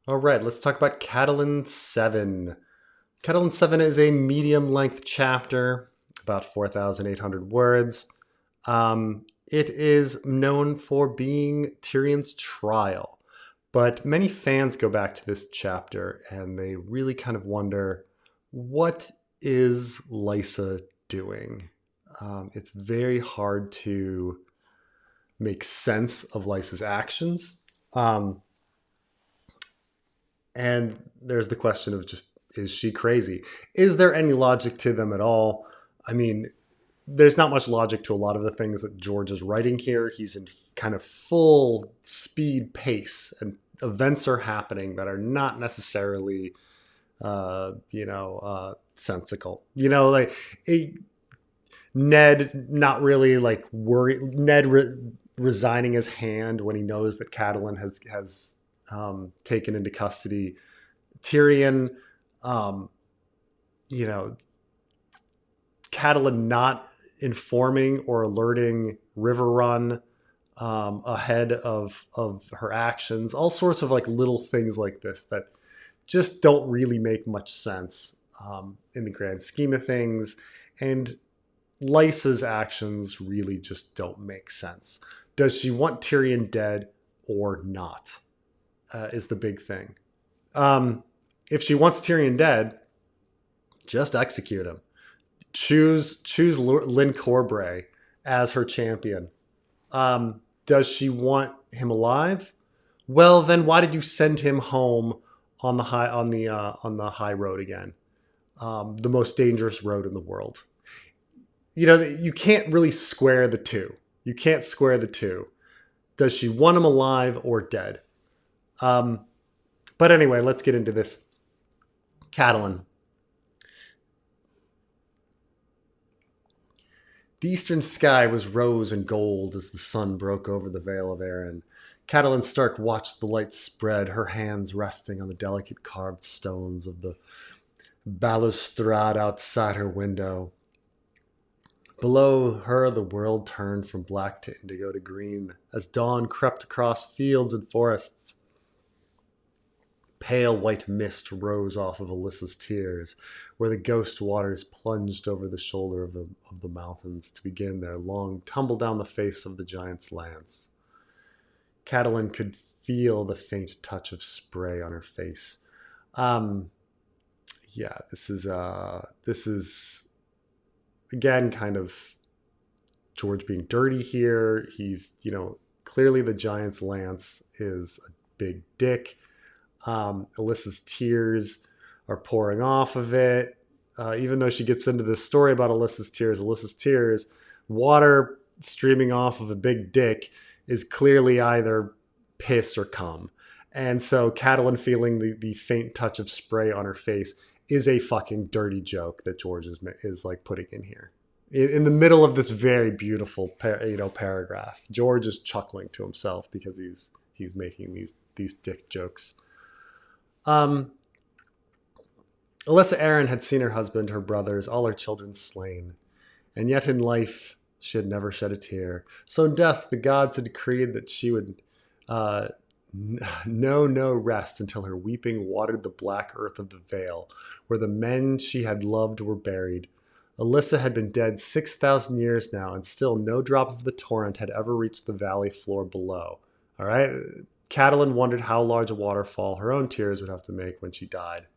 All right, let's talk about Catelyn VII. Catelyn VII is a medium-length chapter, about 4,800 words. It is known for being Tyrion's trial, but many fans go back to this chapter and they really kind of wonder, what is Lysa doing? It's very hard to make sense of Lysa's actions. Um, And there's the question of just, is she crazy? Is there any logic to them at all? I mean, there's not much logic to a lot of the things that George is writing here. He's in kind of full speed pace, and events are happening that are not necessarily, sensical. Like a, Ned not really like worried. Resigning his hand when he knows that Catelyn has taken into custody Tyrion, um, you know, Catelyn not informing or alerting River Run ahead of her actions, all sorts of like little things like this that just don't really make much sense in the grand scheme of things. And Lysa's actions really just don't make sense. Does she want Tyrion dead or not? Is the big thing. If she wants Tyrion dead, just execute him. Choose Lynn Corbray as her champion. Does she want him alive? Well, then why did you send him home on the high road again? The most dangerous road in the world. You can't really square the two. You can't square the two. Does she want him alive or dead? But anyway, let's get into this. Catelyn. The eastern sky was rose and gold as the sun broke over the Vale of Arryn. Catelyn Stark watched the light spread, her hands resting on the delicate carved stones of the balustrade outside her window. Below her, the world turned from black to indigo to green as dawn crept across fields and forests. Pale white mist rose off of Alyssa's tears, where the ghost waters plunged over the shoulder of the mountains to begin their long tumble down the face of the giant's lance. Catelyn could feel the faint touch of spray on her face. Yeah, this is again kind of George being dirty here. He's, clearly the giant's lance is a big dick. Alyssa's tears are pouring off of it. Even though she gets into this story about Alyssa's tears, water streaming off of a big dick is clearly either piss or cum. And so Catelyn feeling the faint touch of spray on her face is a fucking dirty joke that George is like putting in here. In the middle of this very beautiful paragraph, George is chuckling to himself because he's making these dick jokes. Alyssa Arryn had seen her husband, her brothers, all her children slain, and yet in life she had never shed a tear. So in death the gods had decreed that she would know no rest until her weeping watered the black earth of the Vale, where the men she had loved were buried. Alyssa had been dead 6,000 years now, and still no drop of the torrent had ever reached the valley floor below. All right? Catelyn wondered how large a waterfall her own tears would have to make when she died.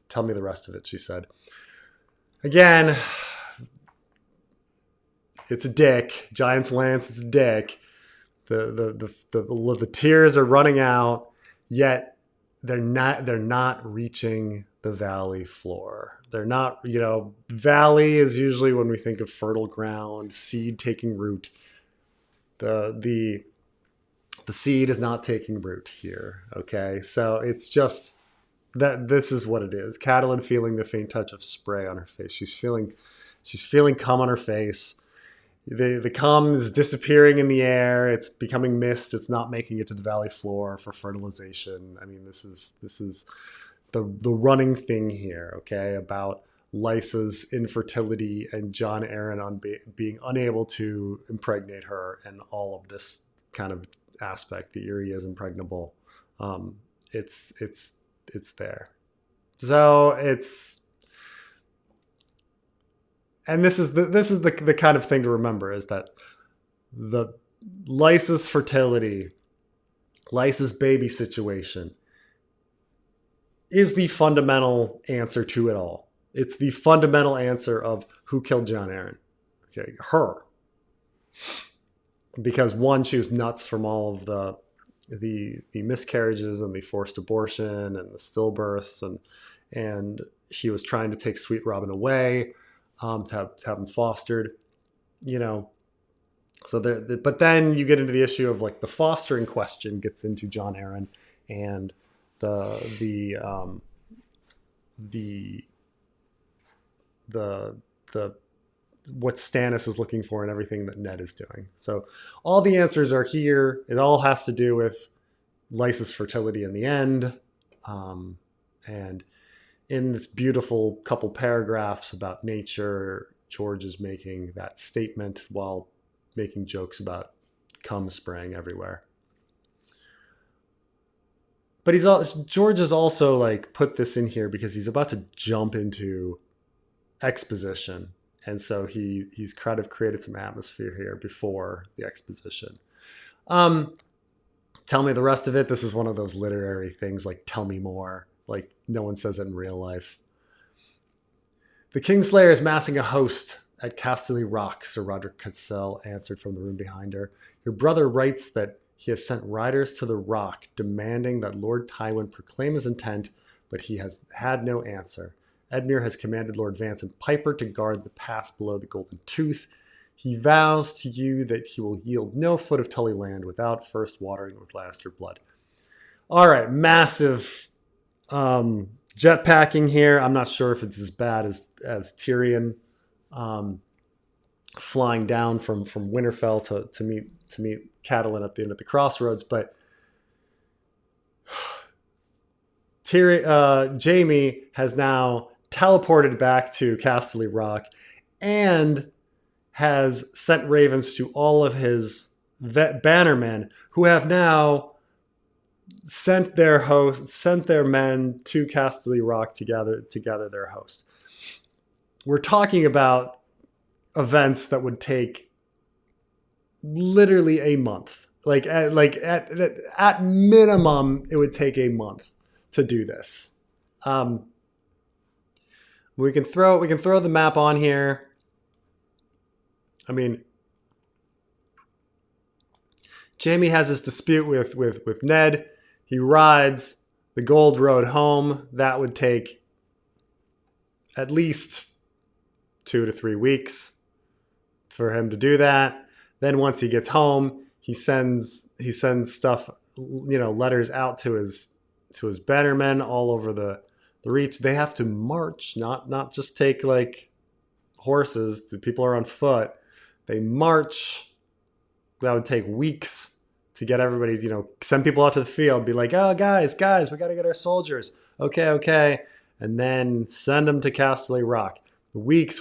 Tell me the rest of it, she said. Again, it's a dick. Giant's lance is a dick. The tears are running out, yet they're not reaching the valley floor. They're not, valley is usually when we think of fertile ground, seed taking root. The seed is not taking root here, okay? So it's just that this is what it is. Catelyn feeling the faint touch of spray on her face. She's feeling cum on her face. The cum is disappearing in the air. It's becoming mist. It's not making it to the valley floor for fertilization. I mean, this is the running thing here, okay, about Lysa's infertility and Jon Arryn being unable to impregnate her, and all of this kind of aspect. The Eyrie is impregnable. It's it's there. So it's, and this is the kind of thing to remember, is that the Lysa's fertility, Lysa's baby situation is the fundamental answer to it all. It's the fundamental answer of who killed Jon Arryn. Okay, her. Because one, she was nuts from all of the miscarriages and the forced abortion and the stillbirths, and she was trying to take Sweet Robin away, to have him fostered, you know. So but then you get into the issue of like the fostering question gets into Jon Arryn and the what Stannis is looking for and everything that Ned is doing. So all the answers are here. It all has to do with Lysa's fertility in the end. And in this beautiful couple paragraphs about nature, George is making that statement while making jokes about cum spraying everywhere. But George has also like put this in here because he's about to jump into exposition. And so he's kind of created some atmosphere here before the exposition. Tell me the rest of it. This is one of those literary things like tell me more. Like no one says it in real life. The Kingslayer is massing a host at Casterly Rock, Sir Roderick Cassell answered from the room behind her. Your brother writes that he has sent riders to the rock demanding that Lord Tywin proclaim his intent, but he has had no answer. Edmure has commanded Lord Vance and Piper to guard the pass below the Golden Tooth. He vows to you that he will yield no foot of Tully land without first watering with Lannister blood. All right, massive jetpacking here. I'm not sure if it's as bad as Tyrion flying down from Winterfell to meet Catelyn at the end of the crossroads, but Jaime has now teleported back to Casterly Rock and has sent ravens to all of his bannermen, who have now sent their men to Casterly Rock to gather their host. We're talking about events that would take literally a month. At minimum, it would take a month to do this. We can throw the map on here. I mean, Jaime has this dispute with Ned. He rides the Gold Road home. That would take at least 2 to 3 weeks for him to do that. Then once he gets home, he sends stuff, letters out to his bannermen all over the reach. They have to march, not just take like horses. The people are on foot. They march. That would take weeks to get everybody, send people out to the field, be like, oh, guys, we got to get our soldiers. Okay. And then send them to Casterly Rock. Weeks.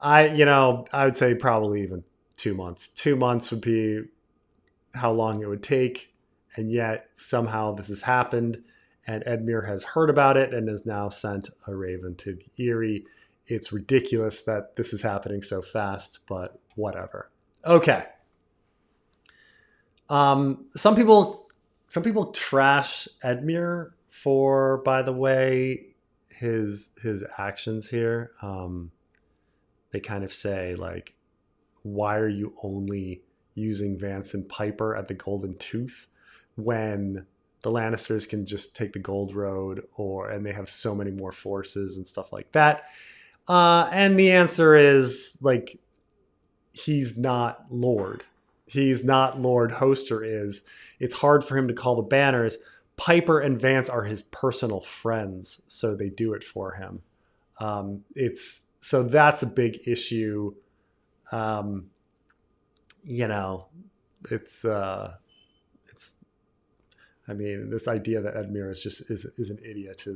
I would say probably even 2 months. 2 months would be how long it would take. And yet somehow this has happened, and Edmure has heard about it and has now sent a raven to Eyrie. It's ridiculous that this is happening so fast, but whatever. Okay. Some people trash Edmure for, by the way, his actions here. They kind of say like, why are you only using Vance and Piper at the Golden Tooth when the Lannisters can just take the Gold Road, and they have so many more forces and stuff like that? And the answer is like, he's not Lord. He's not Lord. Hoster is. It's hard for him to call the banners. Piper and Vance are his personal friends, so they do it for him. So that's a big issue. I mean, this idea that Edmure is an idiot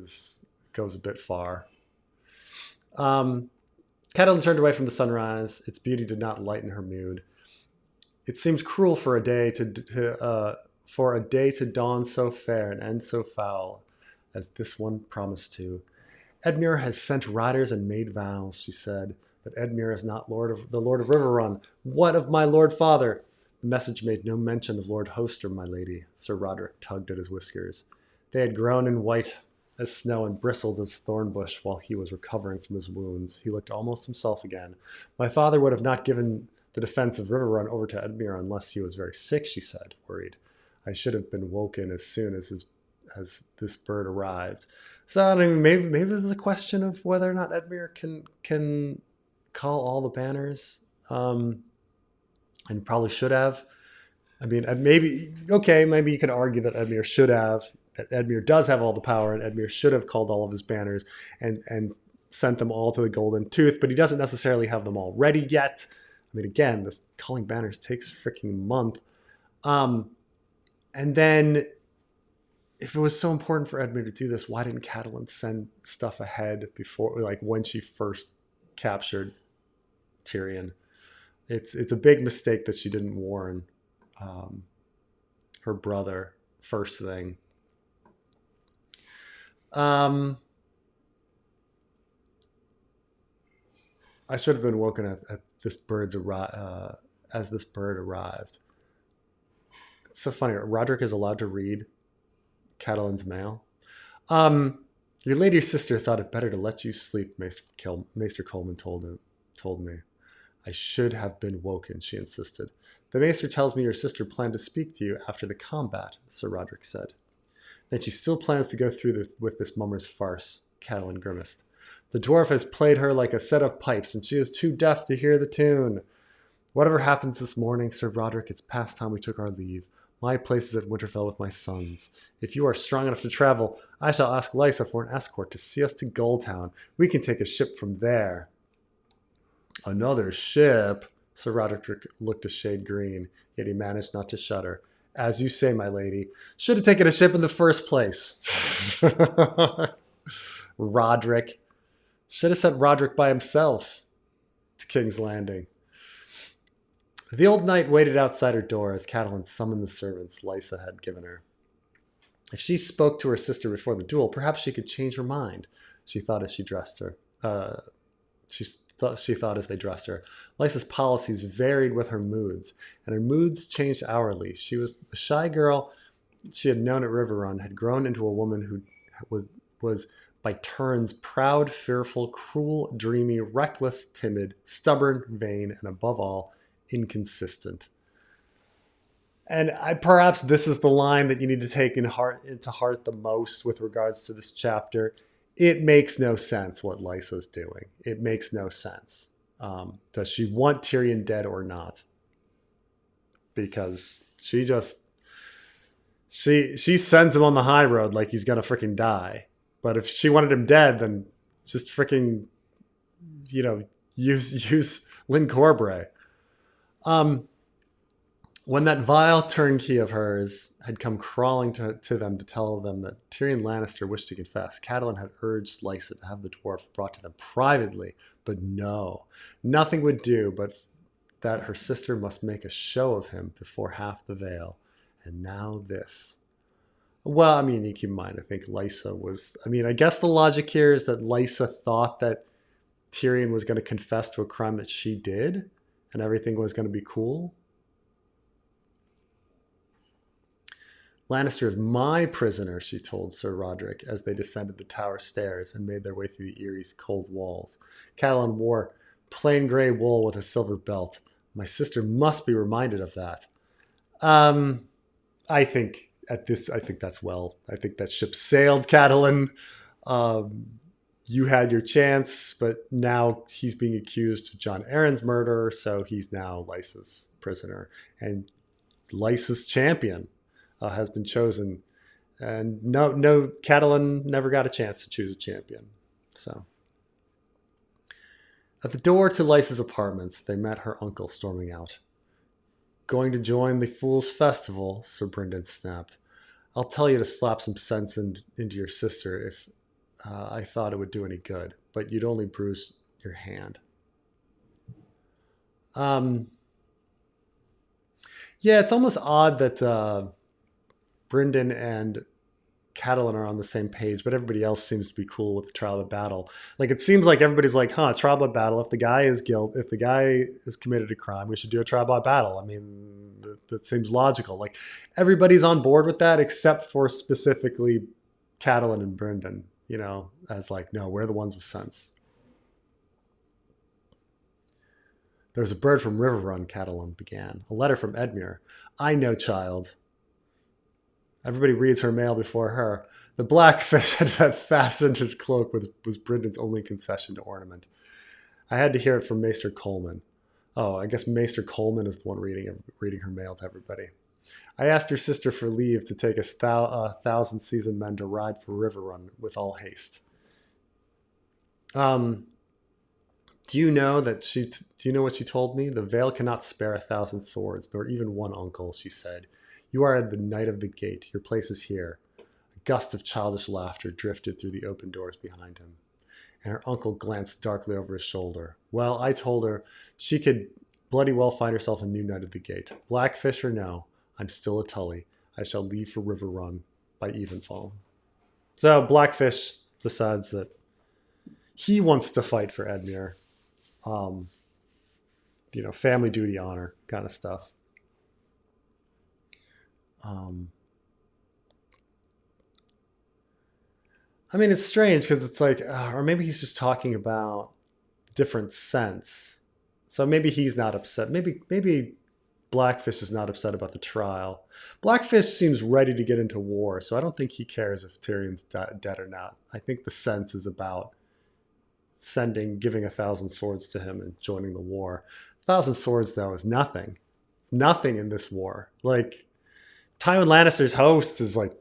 goes a bit far. Catelyn turned away from the sunrise. Its beauty did not lighten her mood. It seems cruel for a day for a day to dawn so fair and end so foul as this one promised to. Edmure has sent riders and made vows, she said, but Edmure is not the Lord of Riverrun. What of my Lord Father? The message made no mention of Lord Hoster, my lady. Sir Roderick tugged at his whiskers. They had grown in white as snow and bristled as thorn bush while he was recovering from his wounds. He looked almost himself again. My father would have not given the defense of Riverrun over to Edmure unless he was very sick, she said, worried. I should have been woken as soon as this bird arrived. So I mean, maybe it's a question of whether or not Edmure can call all the banners, and probably should have. I mean, maybe you could argue that Edmure should have. Edmure does have all the power, and Edmure should have called all of his banners and sent them all to the Golden Tooth, but he doesn't necessarily have them all ready yet. I mean, again, this calling banners takes a freaking month. And then, if it was so important for Edmure to do this, why didn't Catelyn send stuff ahead before, like when she first captured Tyrion? It's a big mistake that she didn't warn her brother first thing. I should have been woken at this bird's as this bird arrived. It's so funny. Roderick is allowed to read Catelyn's mail. Your lady sister thought it better to let you sleep, Maester Coleman told me. I should have been woken, she insisted. The Maester tells me your sister planned to speak to you after the combat, Sir Roderick said. Then she still plans to go through with this mummer's farce, Catelyn grimaced. The dwarf has played her like a set of pipes, and she is too deaf to hear the tune. Whatever happens this morning, Sir Roderick, it's past time we took our leave. My place is at Winterfell with my sons. If you are strong enough to travel, I shall ask Lysa for an escort to see us to Gulltown. We can take a ship from there. Another ship? Sir Roderick looked a shade green, yet he managed not to shudder. As you say, my lady. Should have taken a ship in the first place. Roderick. Should have sent Roderick by himself to King's Landing. The old knight waited outside her door as Catelyn summoned the servants Lysa had given her. If she spoke to her sister before the duel, perhaps she could change her mind, she thought as she dressed her. She thought as they dressed her. Lysa's policies varied with her moods, and her moods changed hourly. She was the shy girl she had known at Riverrun had grown into a woman who was by turns proud, fearful, cruel, dreamy, reckless, timid, stubborn, vain, and above all, inconsistent. And perhaps this is the line that you need to take into heart the most with regards to this chapter. It makes no sense what Lysa's doing. It makes no sense. Does she want Tyrion dead or not? Because she sends him on the high road like he's gonna freaking die. But if she wanted him dead, then just freaking, use Lynn Corbray. When that vile turnkey of hers had come crawling to them to tell them that Tyrion Lannister wished to confess, Catelyn had urged Lysa to have the dwarf brought to them privately, but no, nothing would do but that her sister must make a show of him before half the Vale. And now this. Well, I mean, you keep in mind, I think Lysa was... I mean, I guess the logic here is that Lysa thought that Tyrion was going to confess to a crime that she did, and everything was going to be cool. Lannister is my prisoner, she told Sir Roderick as they descended the tower stairs and made their way through the Eyrie's cold walls. Catelyn wore plain gray wool with a silver belt. My sister must be reminded of that. I think that's well. I think that ship sailed, Catelyn. You had your chance, but now he's being accused of Jon Arryn's murder, so he's now Lysa's prisoner. And Lysa's champion has been chosen. And no, Catelyn never got a chance to choose a champion. So at the door to Lysa's apartments, they met her uncle storming out. Going to join the Fool's Festival, Sir Brynden snapped. I'll tell you to slap some sense into your sister if I thought it would do any good, but you'd only bruise your hand. Yeah, it's almost odd that Brynden and Catelyn are on the same page, but everybody else seems to be cool with the trial by battle. Like it seems like everybody's like, trial by battle. If the guy has committed a crime, we should do a trial by battle. I mean, that seems logical. Like everybody's on board with that except for specifically Catelyn and Brynden, as like, no, we're the ones with sense. There was a bird from Riverrun, Catelyn began. A letter from Edmure. I know, child. Everybody reads her mail before her. The blackfish had fastened his cloak was Brynden's only concession to ornament. I had to hear it from Maester Coleman. Oh, I guess Maester Coleman is the one reading her mail to everybody. I asked her sister for leave to take us 1,000 seasoned men to ride for Riverrun with all haste. Do you know what she told me? The Vale cannot spare 1,000 swords, nor even one uncle, she said. You are the knight of the gate. Your place is here. A gust of childish laughter drifted through the open doors behind him, and her uncle glanced darkly over his shoulder. Well, I told her she could bloody well find herself a new knight of the gate. Blackfish or no, I'm still a Tully. I shall leave for Riverrun by evenfall. So Blackfish decides that he wants to fight for Edmure. Family duty, honor kind of stuff. I mean, it's strange because it's like, or maybe he's just talking about different sense. So maybe he's not upset. Maybe Blackfish is not upset about the trial. Blackfish seems ready to get into war, so I don't think he cares if Tyrion's dead or not. I think the sense is about giving 1,000 swords to him and joining the war. 1,000 swords, though, is nothing. It's nothing in this war. Like, Tywin Lannister's host is like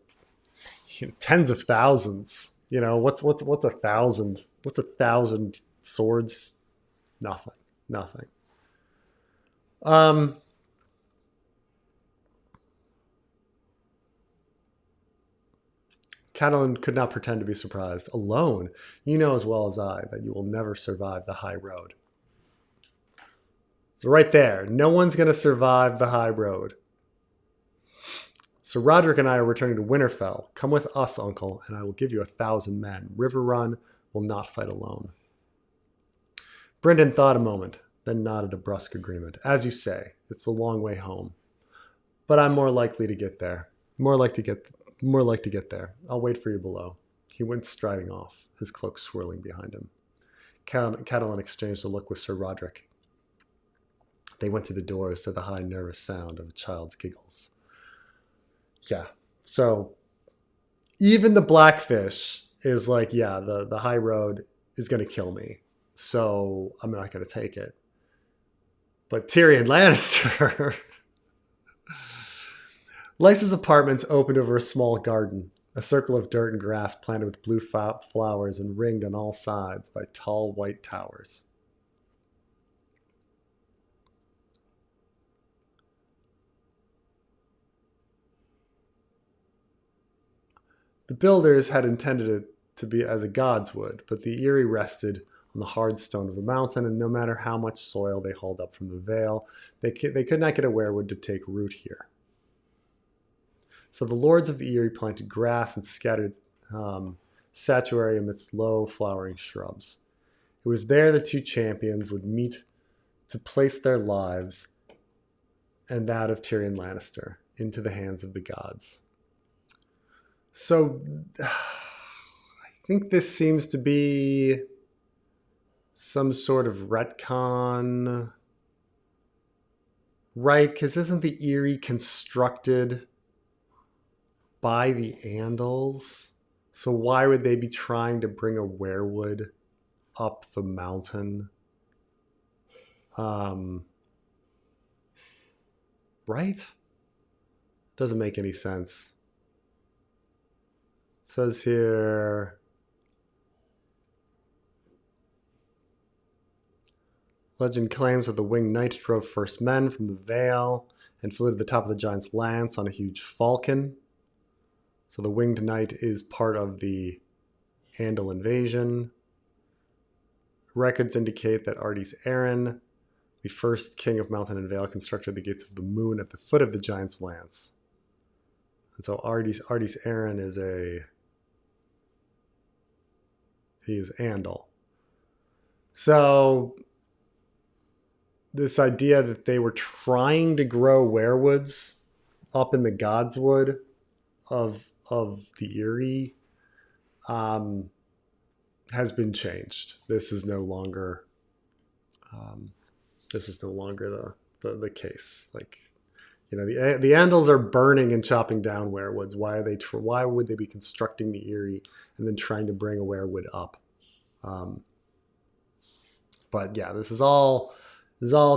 tens of thousands. What's 1,000? What's 1,000 swords? Nothing. Catelyn could not pretend to be surprised. Alone, you know as well as I that you will never survive the high road. So right there, no one's going to survive the high road. So Roderick and I are returning to Winterfell. Come with us, uncle, and I will give you 1,000 men. Riverrun will not fight alone. Brynden thought a moment, then nodded a brusque agreement. As you say, it's a long way home. But I'm more likely to get there. More like to get there. I'll wait for you below. He went striding off, his cloak swirling behind him. Catelyn exchanged a look with Sir Roderick. They went through the doors to the high, nervous sound of a child's giggles. Yeah, so even the Blackfish is like, yeah, the high road is going to kill me, so I'm not going to take it. But Tyrion Lannister... Lysa's apartments opened over a small garden, a circle of dirt and grass planted with blue flowers and ringed on all sides by tall white towers. The builders had intended it to be as a godswood, but the Eyrie rested on the hard stone of the mountain, and no matter how much soil they hauled up from the Vale, they could not get a weirwood to take root here. So the lords of the Eyrie planted grass and scattered statuary amidst low flowering shrubs. It was there the two champions would meet to place their lives and that of Tyrion Lannister into the hands of the gods. So I think this seems to be some sort of retcon, right? Because isn't the Eyrie constructed by the Andals? So why would they be trying to bring a weirwood up the mountain? Right? Doesn't make any sense. It says here, legend claims that the winged knight drove first men from the Vale and flew to the top of the giant's lance on a huge falcon. So the winged knight is part of the Andal invasion. Records indicate that Lysa Arryn, the first king of Mountain and Vale, constructed the gates of the moon at the foot of the giant's lance. And so Artis Arryn is he's Andal. So this idea that they were trying to grow werewoods up in the godswood of the Eyrie has been changed. This is no longer the case. Like, you know, the Andals are burning and chopping down werewoods. Why would they be constructing the Eyrie and then trying to bring a werewood up? But yeah, this is all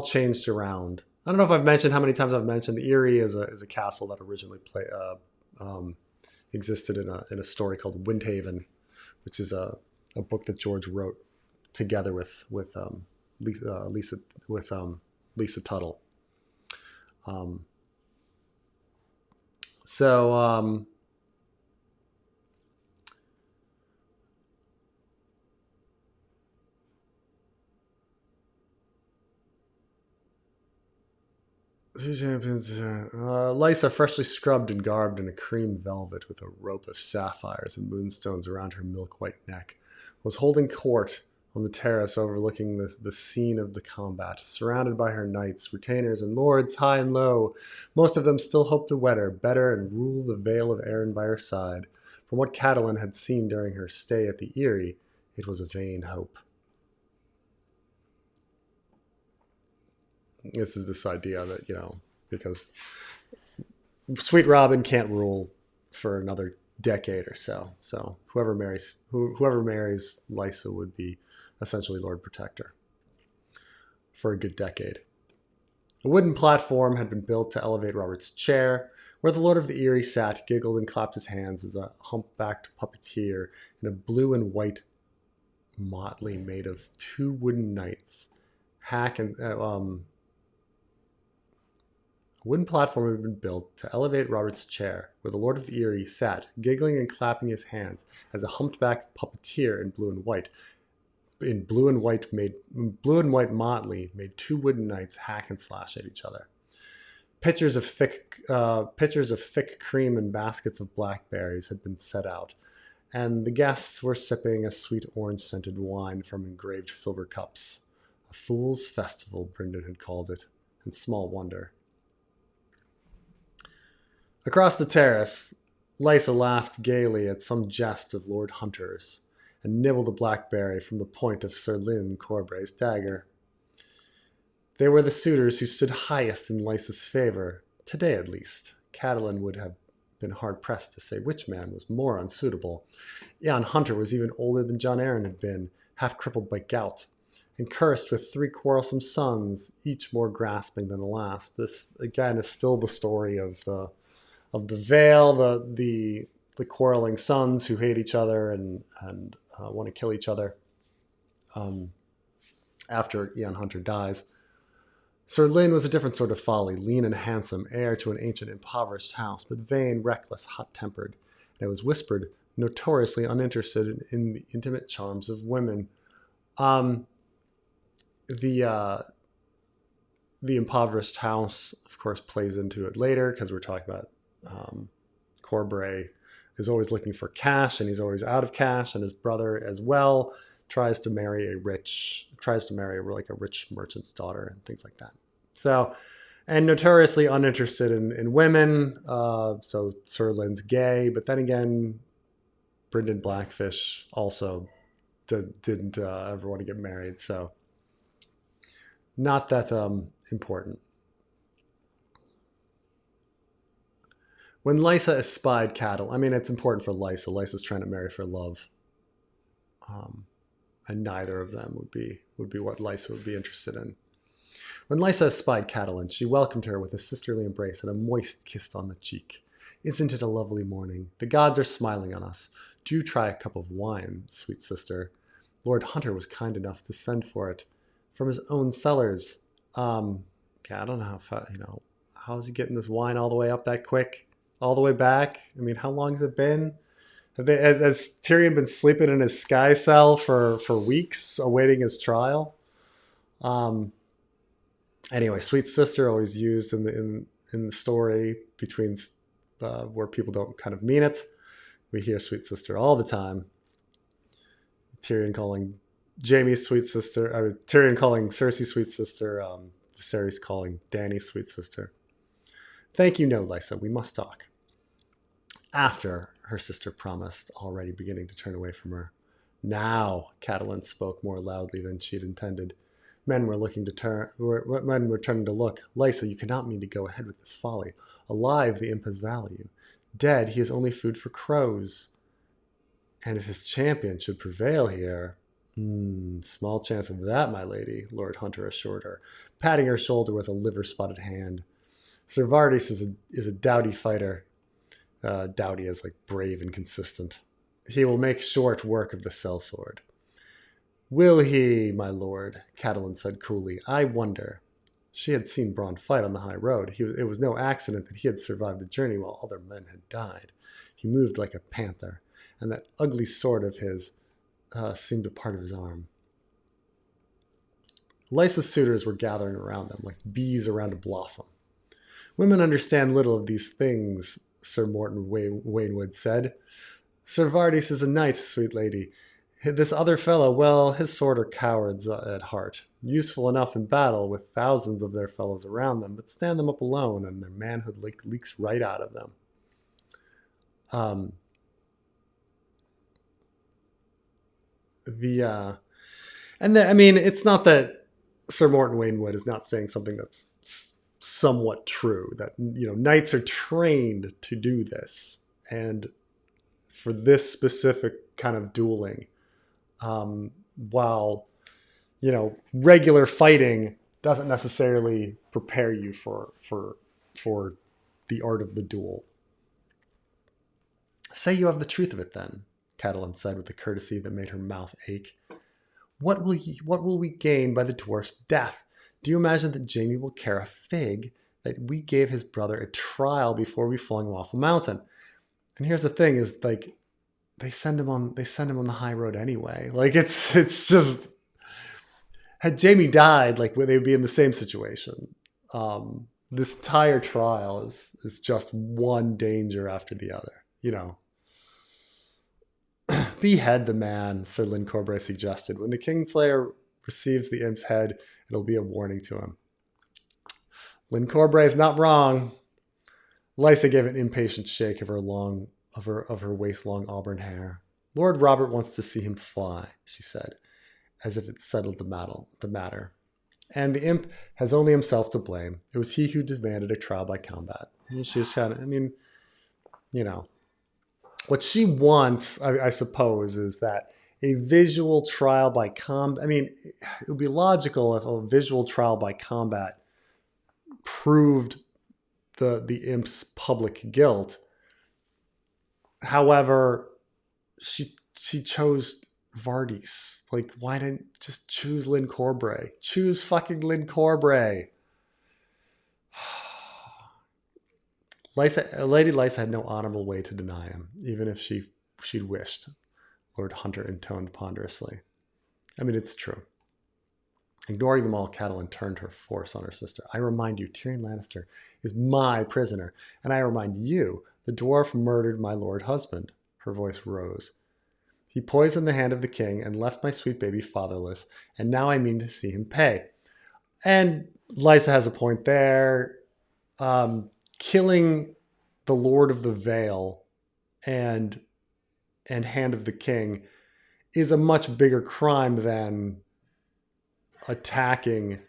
changed around. I don't know if I've mentioned how many times I've mentioned the Eyrie is a castle that originally existed in a story called Windhaven, which is a book that George wrote together with Lysa Tuttle. Lysa, freshly scrubbed and garbed in a cream velvet with a rope of sapphires and moonstones around her milk-white neck, was holding court on the terrace overlooking the scene of the combat, surrounded by her knights, retainers, and lords high and low. Most of them still hoped to wed her, better, and rule the Vale of Arryn by her side. From what Catelyn had seen during her stay at the Eyrie, it was a vain hope. This is this idea that, you know, because Sweet Robin can't rule for another decade or so. So whoever marries Lysa would be essentially Lord Protector for a good decade. A wooden platform had been built to elevate Robert's chair, where the Lord of the Eyrie sat, giggled, and clapped his hands as a humpbacked puppeteer in a blue and white motley made of two wooden knights, a wooden platform had been built to elevate Robert's chair, where the Lord of the Eyrie sat, giggling and clapping his hands, as a humpbacked puppeteer in blue and white motley made two wooden knights hack and slash at each other. Pitchers of thick cream and baskets of blackberries had been set out, and the guests were sipping a sweet orange-scented wine from engraved silver cups. A fool's festival, Brynden had called it, and small wonder. Across the terrace, Lysa laughed gaily at some jest of Lord Hunter's, and nibbled a blackberry from the point of Sir Lyn Corbray's dagger. They were the suitors who stood highest in Lysa's favor, today at least. Catelyn would have been hard-pressed to say which man was more unsuitable. Jan Hunter was even older than Jon Arryn had been, half-crippled by gout, and cursed with 3 quarrelsome sons, each more grasping than the last. This, again, is still the story of the Vale, the quarreling sons who hate each other and want to kill each other after Jan Hunter dies. Sir Lyn was a different sort of folly, lean and handsome, heir to an ancient impoverished house, but vain, reckless, hot-tempered, and it was whispered, notoriously uninterested in the intimate charms of women. The impoverished house, of course, plays into it later, because we're talking about Corbray is always looking for cash, and he's always out of cash, and his brother as well tries to marry a rich merchant's daughter and things like that. So, and notoriously uninterested in women. So Sir Lyn's gay, but then again, Brynden Blackfish also didn't ever want to get married. So not that important. When Lysa espied Catelyn, I mean, it's important for Lysa. Lysa's trying to marry for love. And neither of them would be what Lysa would be interested in. When Lysa espied Catelyn, she welcomed her with a sisterly embrace and a moist kiss on the cheek. Isn't it a lovely morning? The gods are smiling on us. Do try a cup of wine, sweet sister. Lord Hunter was kind enough to send for it from his own cellars. I don't know how is he getting this wine all the way up that quick? All the way back? I mean, how long has it been? Has Tyrion been sleeping in his sky cell for weeks, awaiting his trial? Anyway, sweet sister always used in the story between where people don't kind of mean it. We hear sweet sister all the time. Tyrion calling Jaime's sweet sister. Tyrion calling Cersei sweet sister. Viserys calling Dany sweet sister. Thank you, no, Lysa. We must talk. After her sister promised, already beginning to turn away from her. Now, Catelyn spoke more loudly than she had intended. Men were turning to look. Lysa, you cannot mean to go ahead with this folly. Alive, the imp has value. Dead, he is only food for crows. And if his champion should prevail here... small chance of that, my lady, Lord Hunter assured her, patting her shoulder with a liver-spotted hand. Sir Vardis is a doughty fighter. Doughty is like brave and consistent. He will make short work of the sellsword. Will he, my lord? Catelyn said coolly. I wonder. She had seen Bronn fight on the high road. It was no accident that he had survived the journey while other men had died. He moved like a panther, and that ugly sword of his seemed a part of his arm. Lysa's suitors were gathering around them like bees around a blossom. Women understand little of these things, Sir Morton Waynwood said. Sir Vardis is a knight, sweet lady. This other fellow, well, his sort are cowards at heart. Useful enough in battle with thousands of their fellows around them, but stand them up alone and their manhood leaks right out of them. It's not that Sir Morton Waynwood is not saying something that's somewhat true, that, knights are trained to do this. And for this specific kind of dueling, while, regular fighting doesn't necessarily prepare you for the art of the duel. Say you have the truth of it then, Catelyn said with a courtesy that made her mouth ache. What will we gain by the dwarf's death? Do you imagine that Jaime will care a fig that we gave his brother a trial before we flung him off a mountain? And here's the thing: is like they send him on the high road anyway. Like it's just, had Jaime died, like they would be in the same situation. This entire trial is just one danger after the other. Behead the man, Sir Lyn Corbray suggested. When the Kingslayer receives the imp's head, it'll be a warning to him. Lyn Corbray is not wrong. Lysa gave an impatient shake of her waist-long auburn hair. Lord Robert wants to see him fly, she said, as if it settled the matter. And the imp has only himself to blame. It was he who demanded a trial by combat. And she was trying to, what she wants, I suppose, is that a visual trial by combat. It would be logical if a visual trial by combat proved the imp's public guilt. However, she chose Vardis. Like, why didn't just choose Lyn Corbray? Choose fucking Lyn Corbray. Lady Lysa had no honorable way to deny him, even if she'd wished, Lord Hunter intoned ponderously. It's true. Ignoring them all, Catelyn turned her force on her sister. I remind you, Tyrion Lannister is my prisoner, and I remind you, the dwarf murdered my lord husband. Her voice rose. He poisoned the hand of the king and left my sweet baby fatherless, and now I mean to see him pay. And Lysa has a point there. Killing the Lord of the Vale and Hand of the King is a much bigger crime than attacking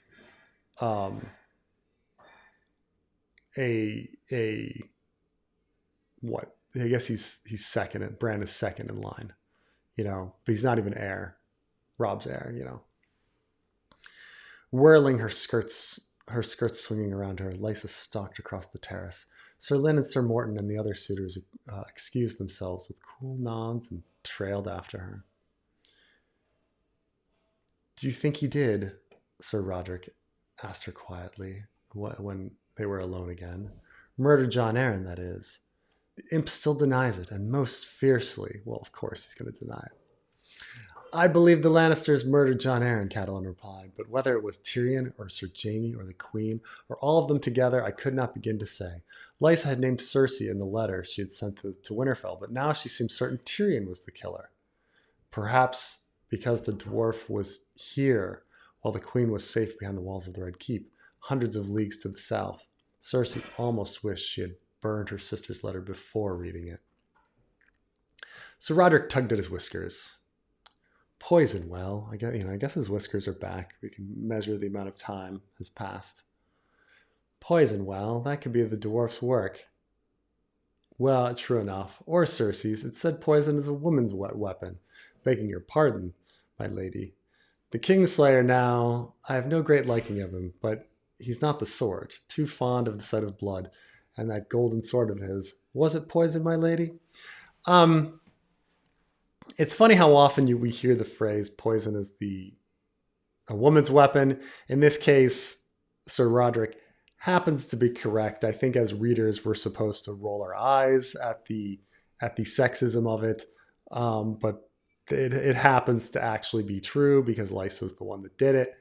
what? I guess he's second. Bran is second in line, but he's not even heir. Rob's heir, Whirling her skirts swinging around her, Lysa stalked across the terrace. Sir Lyn and Sir Morton and the other suitors excused themselves with cool nods and trailed after her. Do you think he did? Sir Roderick asked her quietly when they were alone again. Murder Jon Arryn, that is. The imp still denies it, and most fiercely. Well, of course he's going to deny it. I believe the Lannisters murdered Jon Arryn, Catelyn replied, but whether it was Tyrion or Sir Jaime or the Queen, or all of them together, I could not begin to say. Lysa had named Cersei in the letter she had sent to Winterfell, but now she seemed certain Tyrion was the killer. Perhaps because the dwarf was here while the Queen was safe behind the walls of the Red Keep, hundreds of leagues to the south. Cersei almost wished she had burned her sister's letter before reading it. Sir Roderick tugged at his whiskers. Poison, well, I guess his whiskers are back. We can measure the amount of time has passed. Poison, well, that could be the dwarf's work. Well, true enough. Or Cersei's. It said poison is a woman's weapon. Begging your pardon, my lady. The Kingslayer now, I have no great liking of him, but he's not the sort. Too fond of the sight of blood. And that golden sword of his. Was it poison, my lady? It's funny how often we hear the phrase poison is a woman's weapon. In this case, Sir Roderick happens to be correct. I think as readers, we're supposed to roll our eyes at the sexism of it. But it happens to actually be true because Lysa's the one that did it.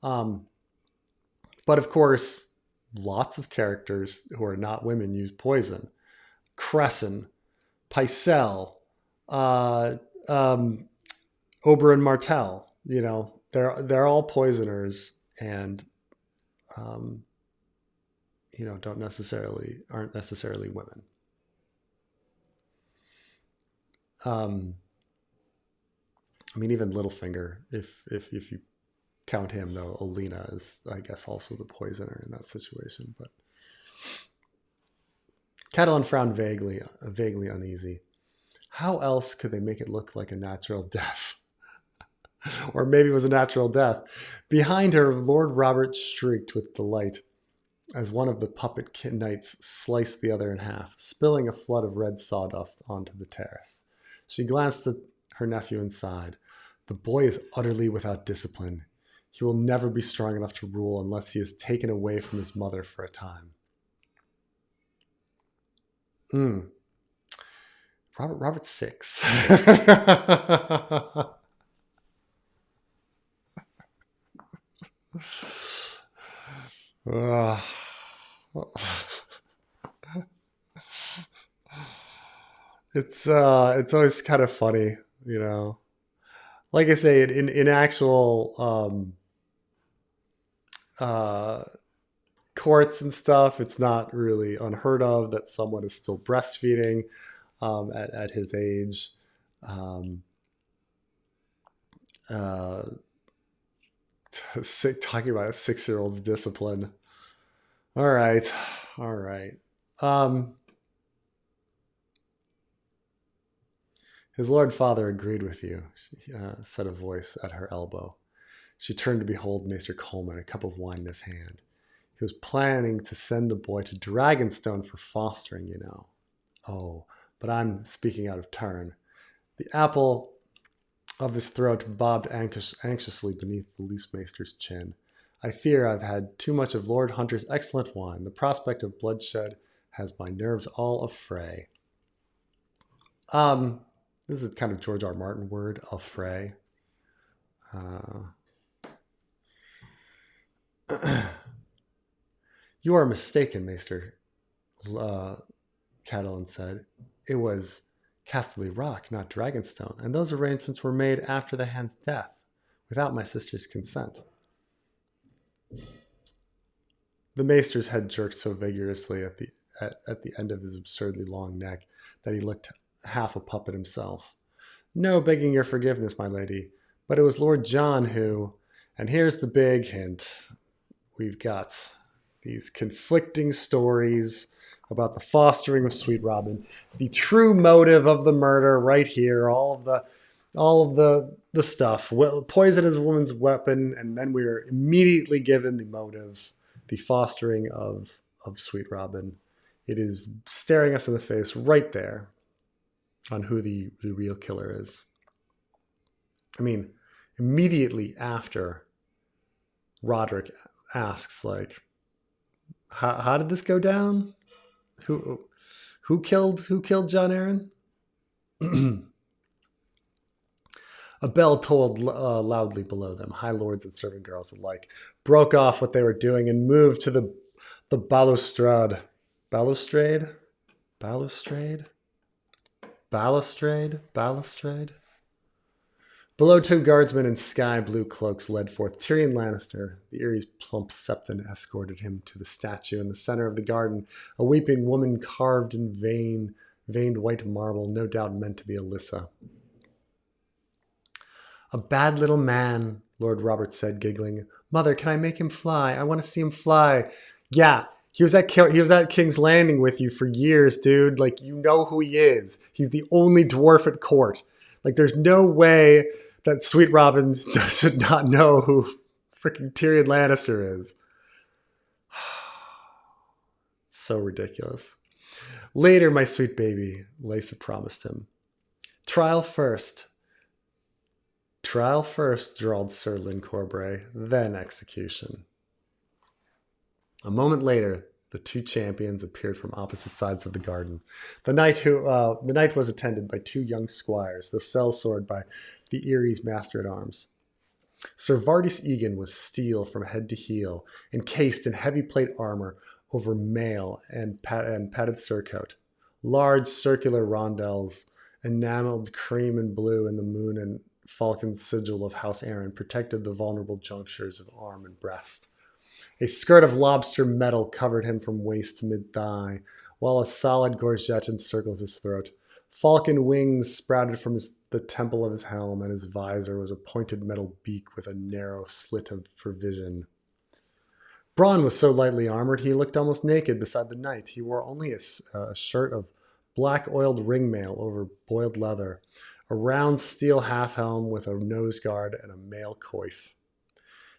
But of course, lots of characters who are not women use poison. Cresson, Pycelle, Oberyn Martell, they're all poisoners and, aren't necessarily women. Even Littlefinger, if you count him, though, Olenna is, I guess, also the poisoner in that situation. But Catelyn frowned vaguely uneasy. How else could they make it look like a natural death? Or maybe it was a natural death. Behind her, Lord Robert shrieked with delight as one of the puppet knights sliced the other in half, spilling a flood of red sawdust onto the terrace. She glanced at her nephew and sighed. The boy is utterly without discipline. He will never be strong enough to rule unless he is taken away from his mother for a time. Robert VI. It's always kind of funny, Like I say, in actual courts and stuff, it's not really unheard of that someone is still breastfeeding at his age. Talking about a 6-year-old's discipline. All right. His Lord Father agreed with you, said a voice at her elbow. She turned to behold Maester Coleman, a cup of wine in his hand. He was planning to send the boy to Dragonstone for fostering, Oh, but I'm speaking out of turn. The apple of his throat bobbed anxiously beneath the loose maester's chin. I fear I've had too much of Lord Hunter's excellent wine. The prospect of bloodshed has my nerves all affray. This is kind of George R.R. Martin word, affray. You are mistaken, Maester, Catelyn said. It was Casterly Rock, not Dragonstone, and those arrangements were made after the hand's death, without my sister's consent. The maester's head jerked so vigorously at the end of his absurdly long neck that he looked half a puppet himself. No begging your forgiveness, my lady, but it was Lord John who, and here's the big hint, we've got these conflicting stories about the fostering of Sweet Robin, the true motive of the murder right here, all of the stuff. Well, poison is a woman's weapon, and then we are immediately given the motive, the fostering of Sweet Robin. It is staring us in the face right there on who the real killer is. Immediately after Roderick asks, how did this go down? Who killed Jon Arryn? A bell tolled loudly below them. High lords and servant girls alike broke off what they were doing and moved to the balustrade. Balustrade? Balustrade? Balustrade? Balustrade? Below, two guardsmen in sky blue cloaks led forth Tyrion Lannister. The Eyrie's plump septon escorted him to the statue in the center of the garden, a weeping woman carved in veined white marble, no doubt meant to be Alyssa. A bad little man, Lord Robert said, giggling. Mother, can I make him fly? I want to see him fly. Yeah, he was at King's Landing with you for years, dude. Like, you know who he is. He's the only dwarf at court. Like, there's no way that Sweet Robin should not know who freaking Tyrion Lannister is. So ridiculous. Later, my sweet baby, Lysa promised him. Trial first, drawled Sir Lyn Corbray, then execution. A moment later, the two champions appeared from opposite sides of the garden. The knight was attended by two young squires, the sellsword by the Eyrie's master-at-arms. Sir Vardis Egan was steel from head to heel, encased in heavy plate armor over mail and padded surcoat. Large circular rondelles, enameled cream and blue in the moon and falcon sigil of House Arryn, protected the vulnerable junctures of arm and breast. A skirt of lobster metal covered him from waist to mid-thigh, while a solid gorget encircled his throat. Falcon wings sprouted from the temple of his helm, and his visor was a pointed metal beak with a narrow slit for vision. Bronn was so lightly armored he looked almost naked beside the knight. He wore only a shirt of black oiled ringmail over boiled leather, a round steel half-helm with a nose guard and a mail coif.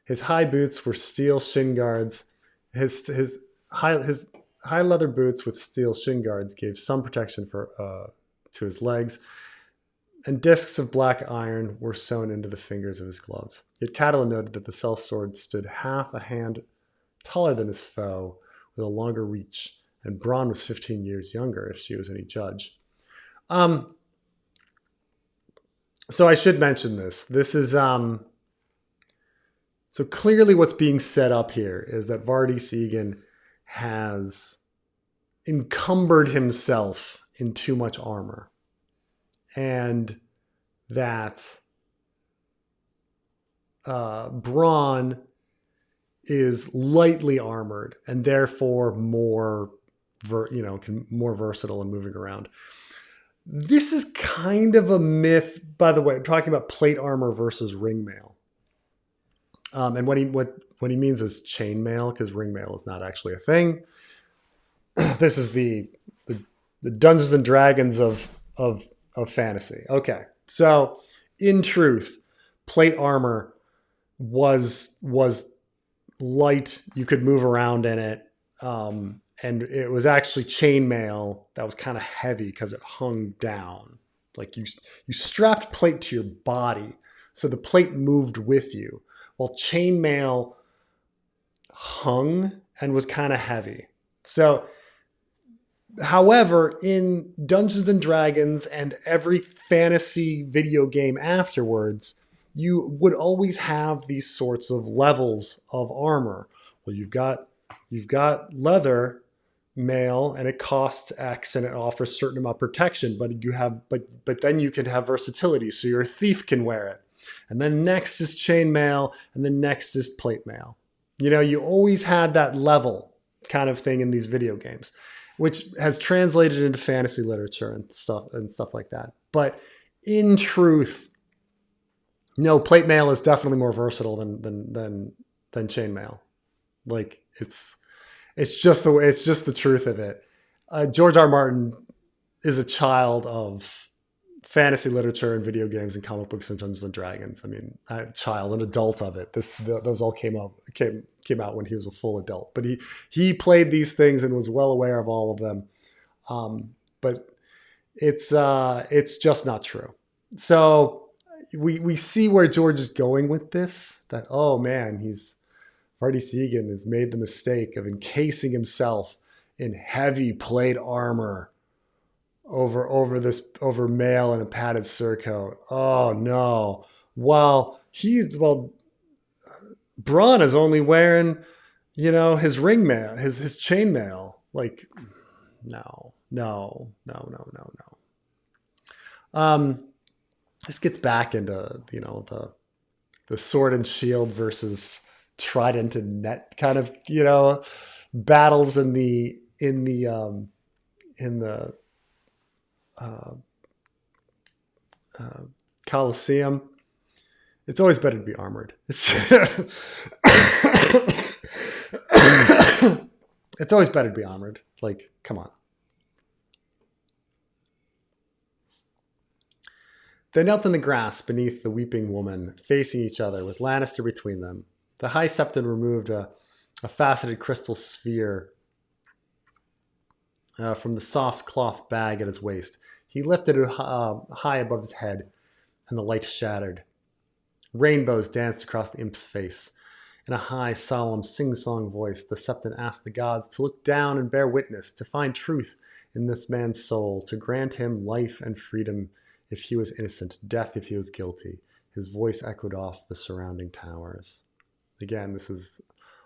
His high boots were steel shin guards. His high leather boots with steel shin guards gave some protection to his legs, and discs of black iron were sewn into the fingers of his gloves. Yet Catelyn noted that the sellsword stood half a hand taller than his foe, with a longer reach, and Bronn was 15 years younger, if she was any judge. So I should mention this. This is so clearly what's being set up here is that Vardis Egan has encumbered himself in too much armor, and that Bronn is lightly armored and therefore more versatile and moving around. This is kind of a myth, by the way. I'm talking about plate armor versus ringmail. And what he means is chainmail, because ringmail is not actually a thing. This is the Dungeons and Dragons of fantasy. Okay, so in truth, plate armor was light. You could move around in it, and it was actually chainmail that was kind of heavy because it hung down. Like you strapped plate to your body, so the plate moved with you, while chainmail hung and was kind of heavy. So, however, in Dungeons and Dragons and every fantasy video game afterwards, you would always have these sorts of levels of armor. Well, you've got leather mail, and it costs X, and it offers a certain amount of protection. But then you can have versatility, so your thief can wear it. And then next is chainmail, and then next is plate mail. You always had that level kind of thing in these video games, which has translated into fantasy literature and stuff like that. But in truth, no, plate mail is definitely more versatile than chainmail. Like it's just the truth of it. George R.R. Martin is a child of fantasy literature and video games and comic books and Dungeons and Dragons. I mean, an adult of it. Those all came out when he was a full adult. But he played these things and was well aware of all of them. But it's just not true. So we see where George is going with this. That, oh man, Vardis Egan has made the mistake of encasing himself in heavy plate armor over mail and a padded surcoat. Oh no. Well, Bronn is only wearing, his ring mail, his chain mail. Like, no, no, no, no, no, no. This gets back into, the sword and shield versus trident and net kind of, battles in the uh, uh, Colosseum. It's always better to be armored. It's always better to be armored. Like, come on. They knelt in the grass beneath the weeping woman, facing each other, with Lannister between them. The High Septon removed a faceted crystal sphere from the soft cloth bag at his waist. He lifted it high above his head, and the light shattered. Rainbows danced across the imp's face. In a high, solemn, sing-song voice, the Septon asked the gods to look down and bear witness, to find truth in this man's soul, to grant him life and freedom if he was innocent, death if he was guilty. His voice echoed off the surrounding towers. Again, this is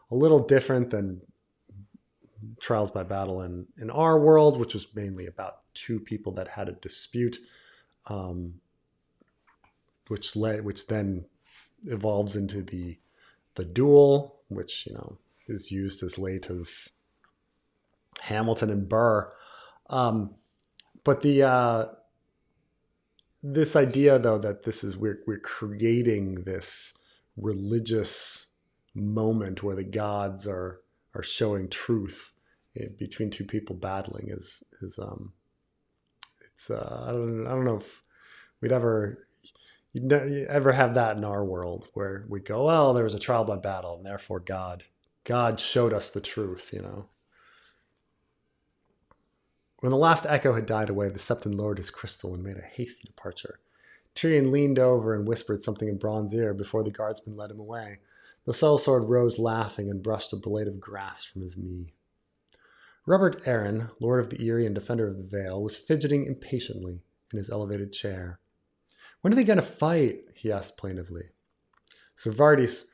a little different than Trials by Battle in our world, which was mainly about two people that had a dispute, which then evolves into the duel, which is used as late as Hamilton and Burr. But this idea, though, that we're creating this religious moment where the gods are showing truth between two people battling is I don't know if we'd ever have that in our world, where we go, well, there was a trial by battle, and therefore God showed us the truth. When the last echo had died away, the Septon lowered his crystal and made a hasty departure. Tyrion leaned over and whispered something in Bronn's ear before the guardsman led him away. The sellsword rose laughing and brushed a blade of grass from his knee. Robert Arryn, Lord of the Eyrie and Defender of the Vale, was fidgeting impatiently in his elevated chair. "When are they going to fight?" he asked plaintively. Sir Vardis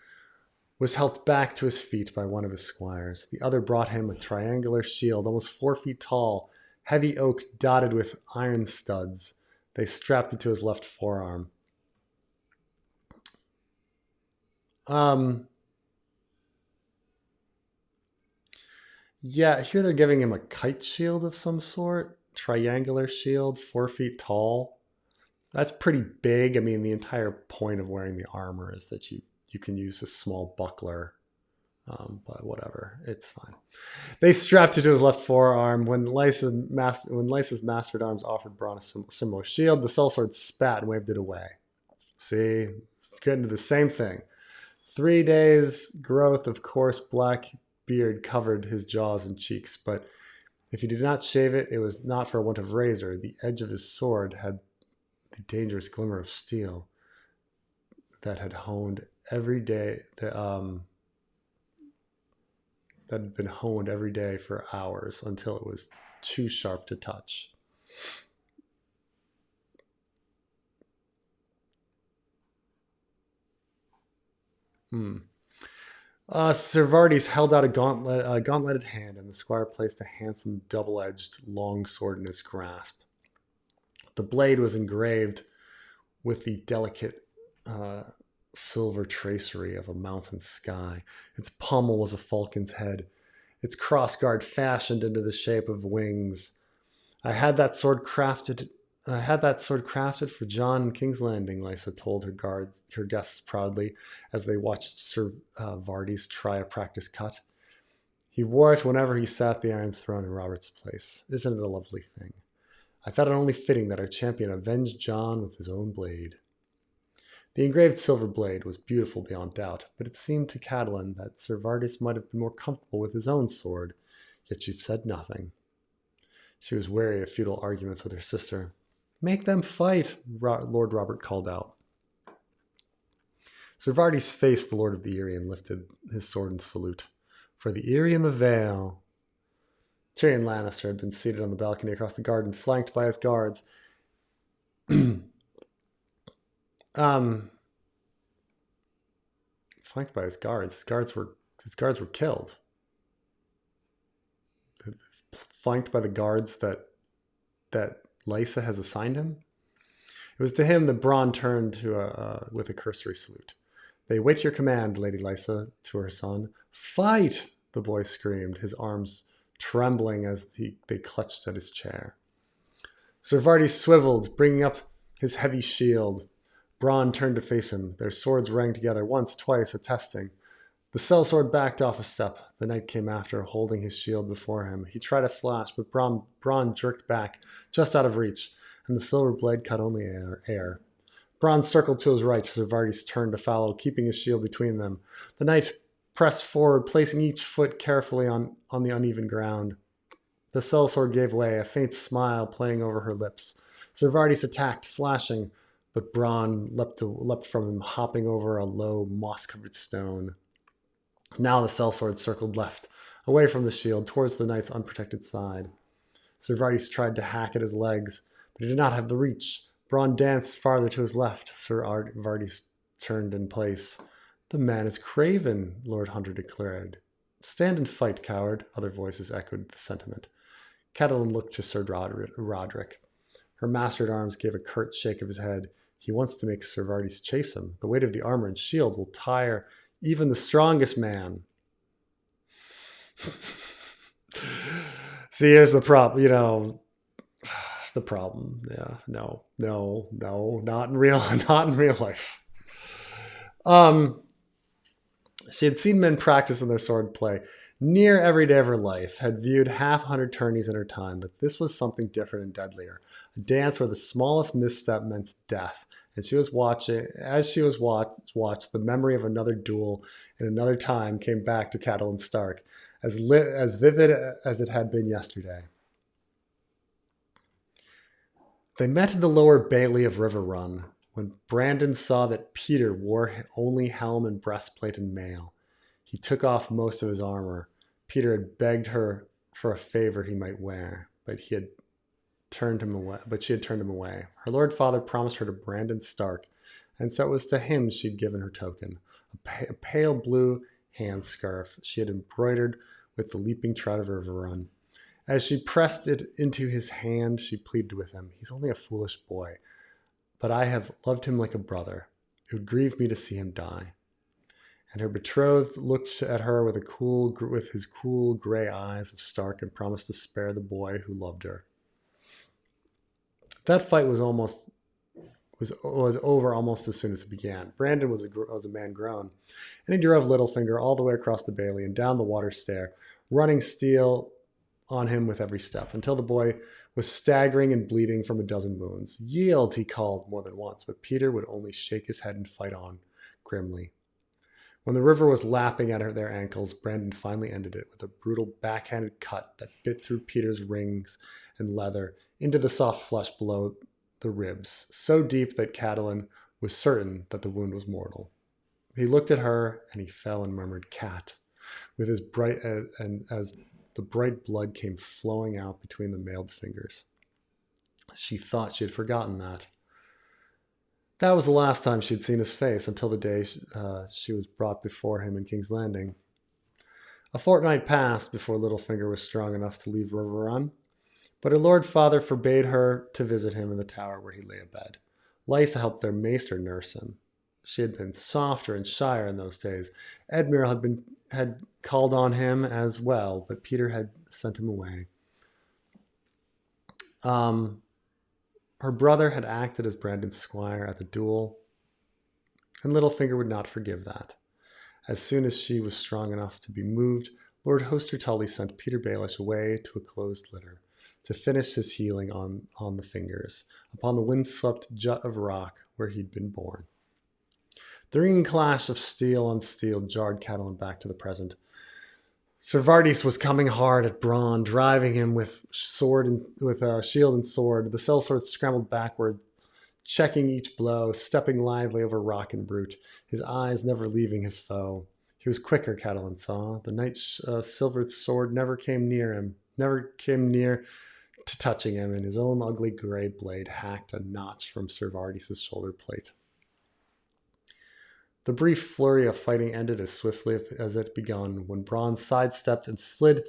was helped back to his feet by one of his squires. The other brought him a triangular shield, almost 4 feet tall, heavy oak dotted with iron studs. They strapped it to his left forearm. Yeah, here they're giving him a kite shield of some sort. Triangular shield, 4 feet tall. That's pretty big. I mean, the entire point of wearing the armor is that you can use a small buckler. But whatever, it's fine. They strapped it to his left forearm. When Lysa's master at arms offered Bronn a similar shield, the sellsword spat and waved it away. See, it's getting to the same thing. 3 days' growth of coarse black beard covered his jaws and cheeks, but if he did not shave it, it was not for want of razor. The edge of his sword had the dangerous glimmer of steel that had honed every day. That had been honed every day for hours until it was too sharp to touch. Sir Vardis held out a gauntleted hand, and the squire placed a handsome double-edged long sword in his grasp. The blade was engraved with the delicate silver tracery of a mountain sky. Its pommel was a falcon's head, its crossguard fashioned into the shape of wings. I had that sword crafted for Jon in King's Landing, Lysa told her guests proudly, as they watched Sir Vardis try a practice cut. He wore it whenever he sat the Iron Throne in Robert's place. Isn't it a lovely thing? I thought it only fitting that our champion avenged Jon with his own blade. The engraved silver blade was beautiful beyond doubt, but it seemed to Catelyn that Sir Vardis might have been more comfortable with his own sword, yet she said nothing. She was wary of futile arguments with her sister. "Make them fight," Lord Robert called out. Sir Vardis faced the Lord of the Eyrie and lifted his sword in salute. "For the Eyrie and the Vale." Tyrion Lannister had been seated on the balcony across the garden, flanked by his guards. Flanked by his guards. His guards were killed. Flanked by the guards that Lysa has assigned him. It was to him that Bronn turned with a cursory salute. They wait your command, Lady Lysa, to her son. Fight! The boy screamed, his arms trembling as they clutched at his chair. Ser Vardis swiveled, bringing up his heavy shield. Bronn turned to face him. Their swords rang together once, twice, attesting. The sellsword backed off a step. The knight came after, holding his shield before him. He tried a slash, but Bronn jerked back, just out of reach, and the silver blade cut only air. Bronn circled to his right. Ser Vardis turned to follow, keeping his shield between them. The knight pressed forward, placing each foot carefully on the uneven ground. The sellsword gave way, a faint smile playing over her lips. Ser Vardis attacked, slashing, but Bronn leapt from him, hopping over a low, moss-covered stone. Now the sellsword circled left, away from the shield, towards the knight's unprotected side. Ser Vardis tried to hack at his legs, but he did not have the reach. Bronn danced farther to his left. Ser Vardis turned in place. The man is craven, Lord Hunter declared. Stand and fight, coward, other voices echoed the sentiment. Catelyn looked to Sir Roderick. Her master-at-arms gave a curt shake of his head. He wants to make Ser Vardis chase him. The weight of the armor and shield will tire even the strongest man. See, here's the problem, it's the problem. Yeah, no, not in real life. She had seen men practice in their sword play near every day of her life, had viewed 100 tourneys in her time, but this was something different and deadlier. A dance where the smallest misstep meant death. And she was watched, the memory of another duel in another time came back to Catelyn Stark, as vivid as it had been yesterday. They met in the lower bailey of River Run, when Brandon saw that Peter wore only helm and breastplate and mail. He took off most of his armor. Peter had begged her for a favor he might wear, but she had turned him away. Her Lord Father promised her to Brandon Stark, and so it was to him she'd given her token, a pale blue hand scarf she had embroidered with the leaping trout of River Run. As she pressed it into his hand, she pleaded with him. He's only a foolish boy, but I have loved him like a brother. It would grieve me to see him die. And her betrothed looked at her with his cool gray eyes of Stark and promised to spare the boy who loved her. That fight was over almost as soon as it began. Brandon was a man grown, and he drove Littlefinger all the way across the bailey and down the water stair, running steel on him with every step, until the boy was staggering and bleeding from a dozen wounds. Yield, he called more than once, but Peter would only shake his head and fight on, grimly. When the river was lapping at their ankles, Brandon finally ended it with a brutal backhanded cut that bit through Peter's rings and leather into the soft flesh below the ribs, so deep that Catelyn was certain that the wound was mortal. He looked at her, and he fell and murmured, "Cat," with his bright as the bright blood came flowing out between the mailed fingers. She thought she had forgotten that. That was the last time she had seen his face, until the day she was brought before him in King's Landing. A fortnight passed before Littlefinger was strong enough to leave River Run, but her Lord Father forbade her to visit him in the tower where he lay abed. Lysa helped their maester nurse him. She had been softer and shyer in those days. Edmure had called on him as well, but Peter had sent him away. Her brother had acted as Brandon's squire at the duel, and Littlefinger would not forgive that. As soon as she was strong enough to be moved, Lord Hoster Tully sent Peter Baelish away to a closed litter to finish his healing on the fingers, upon the windswept jut of rock where he'd been born. The ringing clash of steel on steel jarred Catelyn back to the present. Ser Vardis was coming hard at Bronn, driving him with shield and sword. The sellsword scrambled backward, checking each blow, stepping lively over rock and brute, his eyes never leaving his foe. He was quicker, Catelyn saw. The knight's silvered sword never came near to touching him, and his own ugly gray blade hacked a notch from Ser Vardis' shoulder plate. The brief flurry of fighting ended as swiftly as it begun, when Bronn sidestepped and slid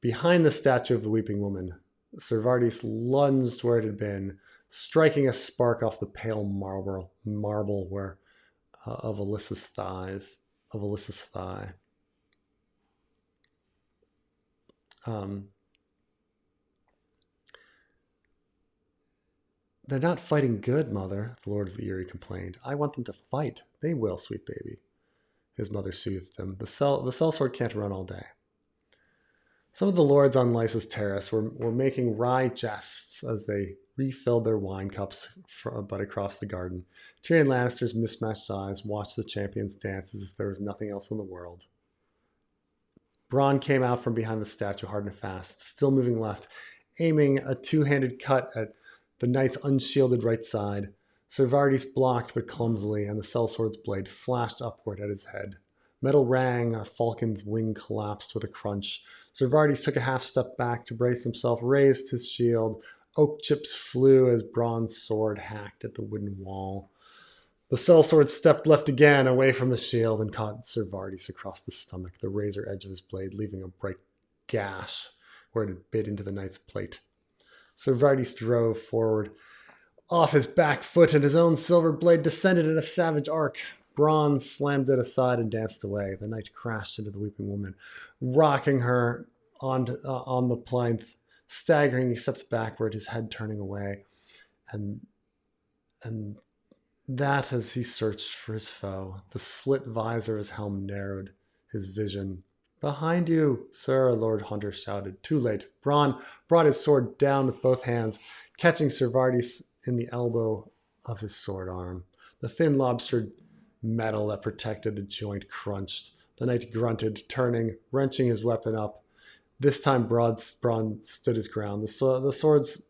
behind the statue of the weeping woman. Ser Vardis lunged where it had been, striking a spark off the pale marble where of Alyssa's thigh. They're not fighting good, Mother, the Lord of the Eyrie complained. I want them to fight. They will, sweet baby. His mother soothed him. The sellsword can't run all day. Some of the lords on Lysa's terrace were making wry jests as they refilled their wine cups but across the garden. Tyrion Lannister's mismatched eyes watched the champions dance as if there was nothing else in the world. Bronn came out from behind the statue hard and fast, still moving left, aiming a two-handed cut at the knight's unshielded right side. Ser Vardis blocked but clumsily, and the sellsword's blade flashed upward at his head. Metal rang, a falcon's wing collapsed with a crunch. Ser Vardis took a half step back to brace himself, raised his shield. Oak chips flew as Bronn's sword hacked at the wooden wall. The sellsword stepped left again, away from the shield, and caught Ser Vardis across the stomach, the razor edge of his blade leaving a bright gash where it had bit into the knight's plate. Ser Vardis drove forward off his back foot, and his own silver blade descended in a savage arc. Bronn slammed it aside and danced away. The knight crashed into the weeping woman, rocking her on the plinth. Staggering, he stepped backward, his head turning away. And that as he searched for his foe, the slit visor of his helm narrowed his vision. Behind you, sir, Lord Hunter shouted. Too late. Bronn brought his sword down with both hands, catching Ser Vardis in the elbow of his sword arm. The thin lobstered metal that protected the joint crunched. The knight grunted, turning, wrenching his weapon up. This time Bronn stood his ground. The swords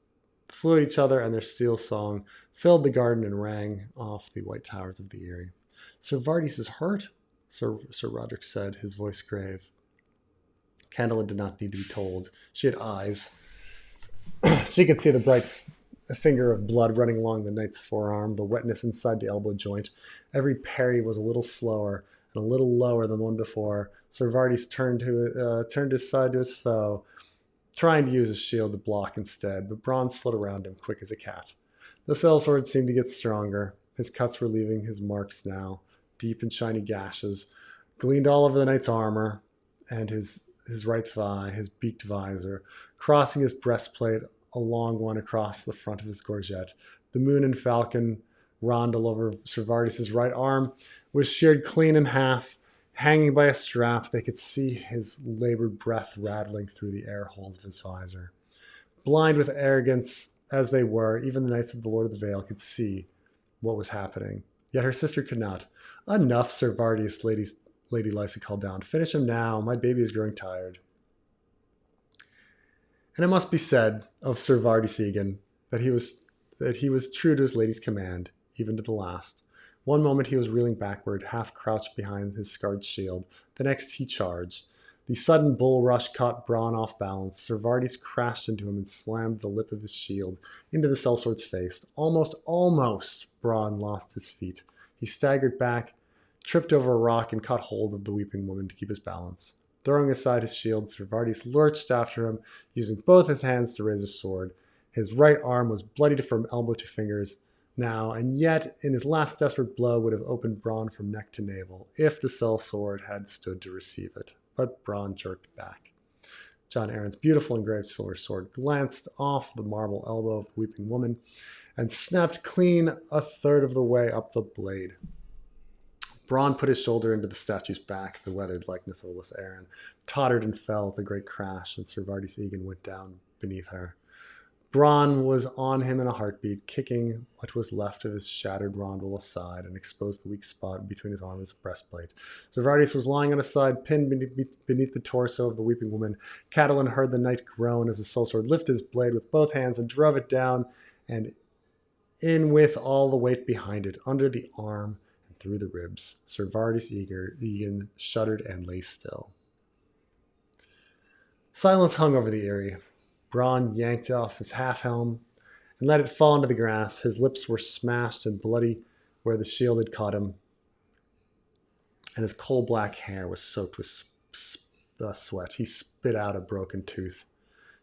flew at each other, and their steel song filled the garden and rang off the white towers of the Eyrie. Ser Vardis is hurt, Sir Roderick said, his voice grave. Catelyn did not need to be told. She had eyes. She could see the bright finger of blood running along the knight's forearm, the wetness inside the elbow joint. Every parry was a little slower and a little lower than the one before. Ser Vardis turned his side to his foe, trying to use his shield to block instead, but Bronn slid around him, quick as a cat. The sellsword seemed to get stronger. His cuts were leaving his marks now. Deep and shiny gashes gleamed all over the knight's armor and his right thigh, his beaked visor, crossing his breastplate, a long one across the front of his gorget. The moon and falcon rondel over Ser Vardis' right arm was sheared clean in half. Hanging by a strap, they could see his labored breath rattling through the air holes of his visor. Blind with arrogance as they were, even the knights of the Lord of the Vale could see what was happening. Yet her sister could not. Enough, Ser Vardis, Lady Lysa called down. Finish him now. My baby is growing tired. And it must be said of Ser Vardis Egan that he was true to his lady's command, even to the last. One moment he was reeling backward, half crouched behind his scarred shield. The next he charged. The sudden bull rush caught Bronn off balance. Ser Vardis crashed into him and slammed the lip of his shield into the sellsword's face. Almost, Bronn lost his feet. He staggered back, tripped over a rock, and caught hold of the weeping woman to keep his balance. Throwing aside his shield, Ser Vardis lurched after him, using both his hands to raise his sword. His right arm was bloodied from elbow to fingers now, and yet, in his last desperate blow, would have opened Bronn from neck to navel, if the sellsword had stood to receive it. But Bronn jerked back. Jon Arryn's beautiful engraved silver sword glanced off the marble elbow of the weeping woman, and snapped clean a third of the way up the blade. Bronn put his shoulder into the statue's back, the weathered likeness of Lysa Arryn, tottered and fell with a great crash, and Ser Vardis Egan went down beneath her. Bronn was on him in a heartbeat, kicking what was left of his shattered rondel aside and exposed the weak spot between his arm and his breastplate. Ser Vardis was lying on his side, pinned beneath the torso of the weeping woman. Catelyn heard the knight groan as the sellsword lifted his blade with both hands and drove it down and in with all the weight behind it, under the arm and through the ribs. Ser Vardis Egan shuddered and lay still. Silence hung over the Eyrie. Bronn yanked off his half-helm and let it fall into the grass. His lips were smashed and bloody where the shield had caught him. and his coal black hair was soaked with sweat. He spit out a broken tooth.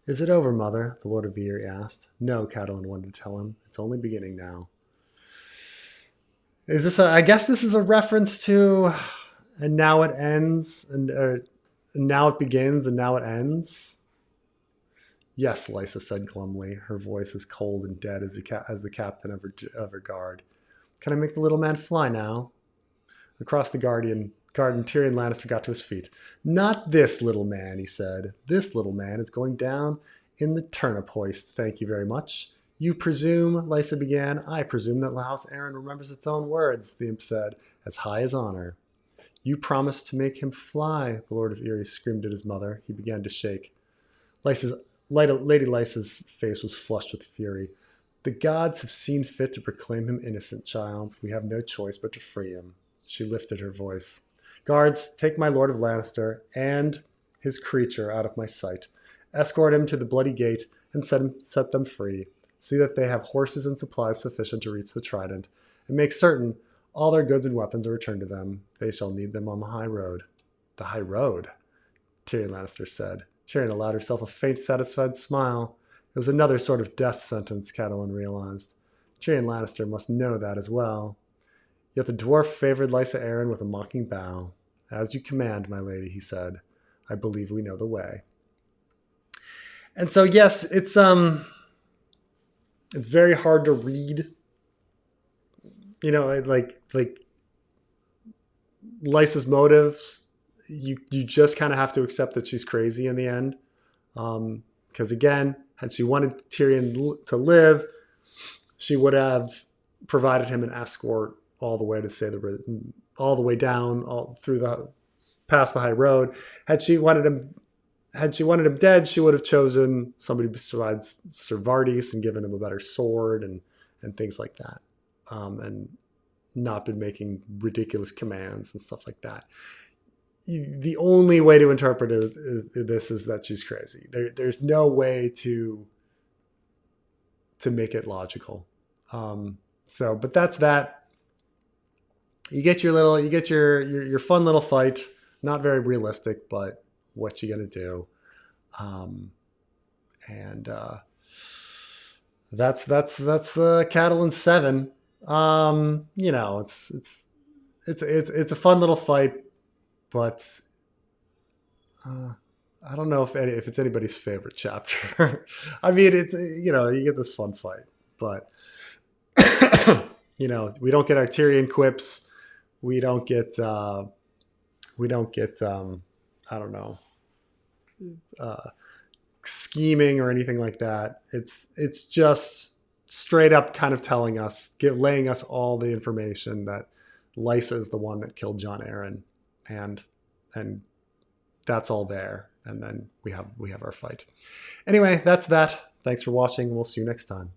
Is it over, Mother? The Lord of the Eyrie asked. No, Catelyn wanted to tell him. It's only beginning now. Is this I guess this is a reference to and now it ends, and now it begins, and now it ends? Yes, Lysa said glumly, her voice as cold and dead as the captain of her guard. Can I make the little man fly now? Across the garden, Tyrion Lannister got to his feet. Not this little man, he said. This little man is going down in the turnip hoist, thank you very much. You presume, Lysa began. I presume that House Arryn remembers its own words, the imp said, as high as honor. You promised to make him fly, the Lord of Eyrie screamed at his mother. He began to shake. Lady Lysa's face was flushed with fury. The gods have seen fit to proclaim him innocent, child. We have no choice but to free him. She lifted her voice. Guards, take my Lord of Lannister and his creature out of my sight. Escort him to the bloody gate and set them free. See that they have horses and supplies sufficient to reach the Trident, and make certain all their goods and weapons are returned to them. They shall need them on the high road. The high road, Tyrion Lannister said. Tyrion allowed herself a faint, satisfied smile. It was another sort of death sentence, Catelyn realized. Tyrion Lannister must know that as well. Yet the dwarf favored Lysa Arryn with a mocking bow. As you command, my lady, he said. I believe we know the way. And so, yes, it's very hard to read. You know, like Lysa's motives. You just kind of have to accept that she's crazy in the end. Because again, had she wanted Tyrion to live, she would have provided him an escort all the way to all the way down, all through past the high road. Had she wanted him dead, she would have chosen somebody besides Sir Vardis and given him a better sword and things like that, and not been making ridiculous commands and stuff like that. The only way to interpret this is that she's crazy. There's no way to make it logical. But that's that. You get your fun little fight. Not very realistic, but what you gonna do? That's Catelyn VII. You know, it's a fun little fight, but I don't know if it's anybody's favorite chapter. I mean, it's, you know, you get this fun fight, but you know, we don't get our Tyrion quips. We don't get I don't know, scheming or anything like that. It's just straight up kind of telling us, laying us all the information that Lysa is the one that killed Jon Arryn, and that's all there. And then we have our fight. Anyway, that's that. Thanks for watching. We'll see you next time.